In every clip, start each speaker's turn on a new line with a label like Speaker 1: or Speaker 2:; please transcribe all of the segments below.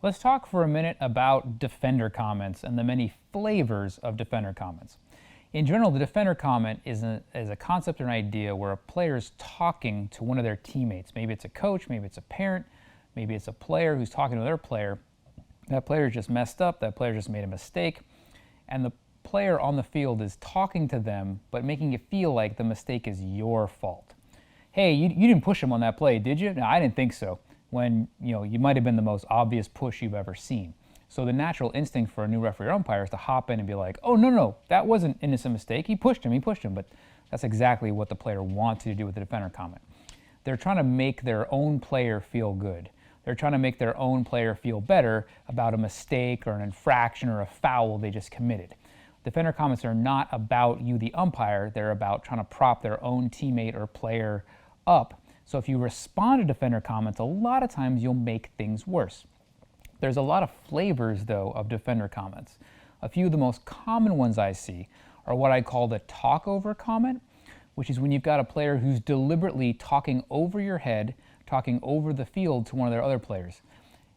Speaker 1: Let's talk for a minute about defender comments and the many flavors of defender comments. In general, the defender comment is a concept or an idea where a player is talking to one of their teammates. Maybe it's a coach, maybe it's a parent, maybe it's a player who's talking to their player. That player just messed up, that player just made a mistake, and the player on the field is talking to them but making it feel like the mistake is your fault. Hey, you didn't push him on that play, did you? No, I didn't think so. When you might have been the most obvious push you've ever seen. So the natural instinct for a new referee or umpire is to hop in and be like, oh, no, that wasn't an innocent mistake. He pushed him. But that's exactly what the player wants you to do with the defender comment. They're trying to make their own player feel good. They're trying to make their own player feel better about a mistake or an infraction or a foul they just committed. Defender comments are not about you, the umpire. They're about trying to prop their own teammate or player up. So if you respond to defender comments, a lot of times you'll make things worse. There's a lot of flavors, though, of defender comments. A few of the most common ones I see are what I call the talk over comment, which is when you've got a player who's deliberately talking over your head, talking over the field to one of their other players.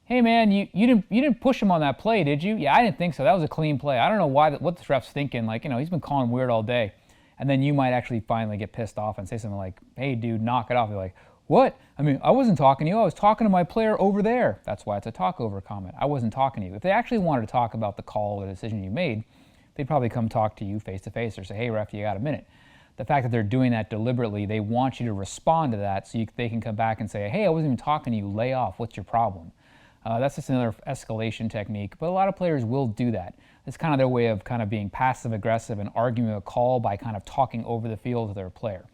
Speaker 1: Hey man, you didn't push him on that play, did you? Yeah, I didn't think so. That was a clean play. I don't know what the ref's thinking. He's been calling weird all day. And then you might actually finally get pissed off and say something like, hey dude, knock it off. You're like, what? I wasn't talking to you. I was talking to my player over there. That's why it's a talk over comment. I wasn't talking to you. If they actually wanted to talk about the call or the decision you made, they'd probably come talk to you face to face or say, hey ref, you got a minute. The fact that they're doing that deliberately, they want you to respond to that so they can come back and say, hey, I wasn't even talking to you. Lay off. What's your problem? That's just another escalation technique, but a lot of players will do that. It's kind of their way of kind of being passive aggressive and arguing a call by kind of talking over the field to their player.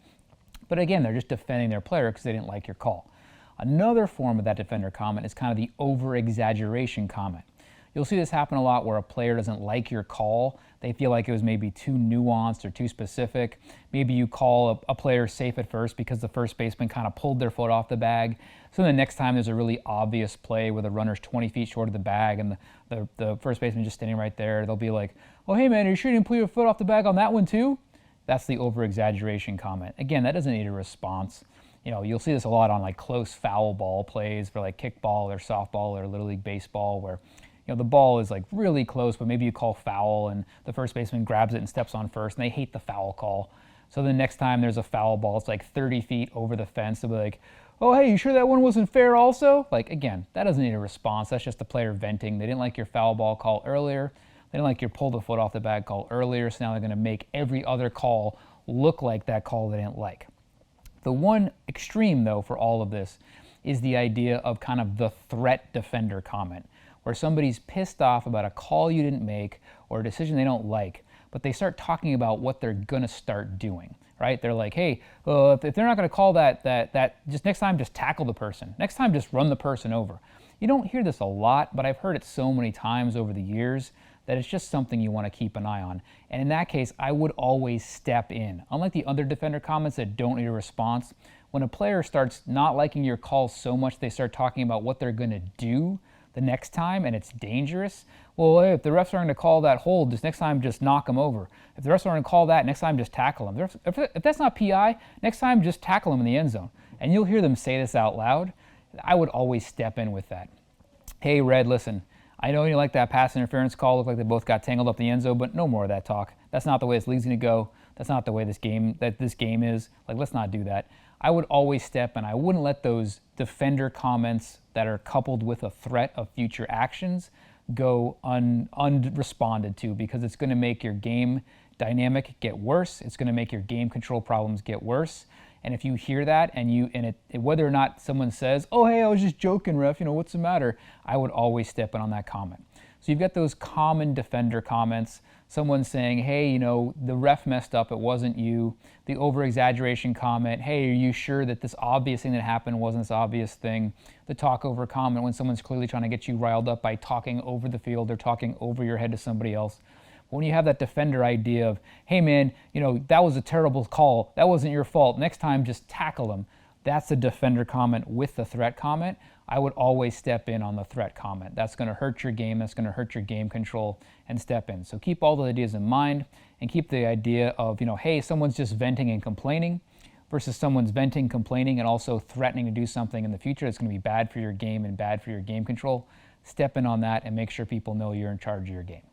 Speaker 1: But again, they're just defending their player because they didn't like your call. Another form of that defender comment is kind of the over-exaggeration comment. You'll see this happen a lot where a player doesn't like your call. They feel like it was maybe too nuanced or too specific. Maybe you call a player safe at first because the first baseman kind of pulled their foot off the bag. So the next time there's a really obvious play where the runner's 20 feet short of the bag and the first baseman just standing right there, they'll be like, oh, hey man, are you sure you didn't pull your foot off the bag on that one too? That's the over-exaggeration comment. Again, that doesn't need a response. You'll see this a lot on like close foul ball plays for like kickball or softball or Little League baseball where the ball is like really close, but maybe you call foul and the first baseman grabs it and steps on first and they hate the foul call. So the next time there's a foul ball, it's like 30 feet over the fence. They'll be like, oh, hey, you sure that one wasn't fair also? Again, that doesn't need a response. That's just the player venting. They didn't like your foul ball call earlier. They didn't like your pull the foot off the bag call earlier. So now they're going to make every other call look like that call they didn't like. The one extreme, though, for all of this is the idea of kind of the threat defender comment, where somebody's pissed off about a call you didn't make or a decision they don't like, but they start talking about what they're going to start doing, right? They're like, hey, if they're not going to call that, just next time, just tackle the person. Next time, just run the person over. You don't hear this a lot, but I've heard it so many times over the years that it's just something you want to keep an eye on. And in that case, I would always step in. Unlike the other defender comments that don't need a response, when a player starts not liking your call so much they start talking about what they're going to do the next time and it's dangerous, well, hey, if the refs aren't going to call that hold, just next time just knock them over. If the refs aren't going to call that, next time just tackle them. If that's not PI, next time just tackle them in the end zone. And you'll hear them say this out loud. I would always step in with that. Hey, Red, listen, I know you like that pass interference call. Looked like they both got tangled up in the end zone, but no more of that talk. That's not the way this league's going to go. That's not the way this game is. Let's not do that. I would always step in. I wouldn't let those defender comments that are coupled with a threat of future actions go unresponded to, because it's going to make your game dynamic get worse. It's going to make your game control problems get worse. And if you hear that whether or not someone says, oh, hey, I was just joking, ref, what's the matter? I would always step in on that comment. So you've got those common defender comments. Someone saying, hey, the ref messed up, it wasn't you. The over-exaggeration comment, hey, are you sure that this obvious thing that happened wasn't this obvious thing? The talk over comment when someone's clearly trying to get you riled up by talking over the field, they're talking over your head to somebody else. When you have that defender idea of, hey man, that was a terrible call, that wasn't your fault, next time just tackle them. That's the defender comment with the threat comment. I would always step in on the threat comment. That's going to hurt your game, that's going to hurt your game control, and step in. So keep all the ideas in mind and keep the idea of, hey, someone's just venting and complaining versus someone's venting, complaining, and also threatening to do something in the future that's going to be bad for your game and bad for your game control. step in on that and make sure people know you're in charge of your game.